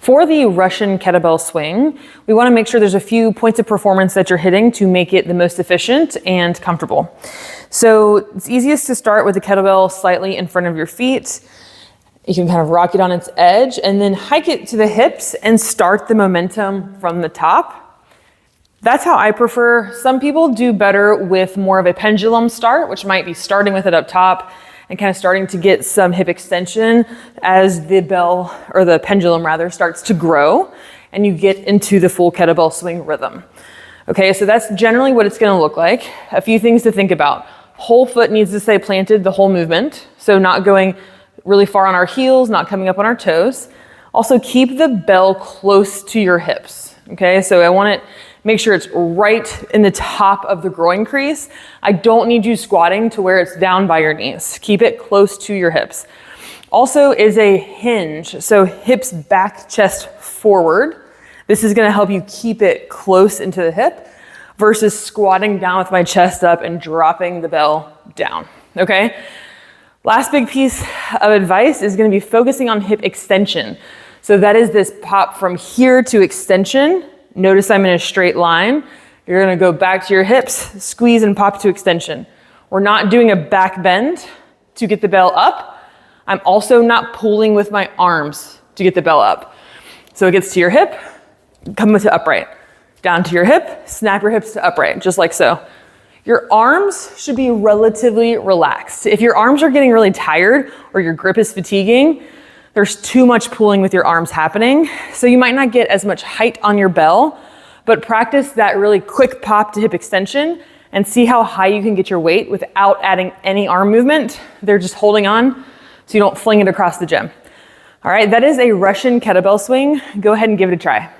For the Russian kettlebell swing, we want to make sure there's a few points of performance that you're hitting to make it the most efficient and comfortable. So it's easiest to start with the kettlebell slightly in front of your feet. You can kind of rock it on its edge and then hike it to the hips and start the momentum from the top. That's how I prefer. Some people do better with more of a pendulum start, which might be starting with it up top and kind of starting to get some hip extension as the bell, or the pendulum rather, starts to grow and you get into the full kettlebell swing rhythm. Okay, so that's generally what it's gonna look like. A few things to think about. Whole foot needs to stay planted the whole movement, so not going really far on our heels, not coming up on our toes. Also keep the bell close to your hips. Okay, so I want it, make sure it's right in the top of the groin crease. I don't need you squatting to where it's down by your knees. Keep it close to your hips. Also is a hinge, so hips back, chest forward. This is gonna help you keep it close into the hip versus squatting down with my chest up and dropping the bell down, okay? Last big piece of advice is gonna be focusing on hip extension. So that is this pop from here to extension. Notice I'm in a straight line. You're gonna go back to your hips, squeeze and pop to extension. We're not doing a back bend to get the bell up. I'm also not pulling with my arms to get the bell up. So it gets to your hip, come to upright. Down to your hip, snap your hips to upright, just like so. Your arms should be relatively relaxed. If your arms are getting really tired or your grip is fatiguing, there's too much pulling with your arms happening. So you might not get as much height on your bell, but practice that really quick pop to hip extension and see how high you can get your weight without adding any arm movement. They're just holding on so you don't fling it across the gym. All right, that is a Russian kettlebell swing. Go ahead and give it a try.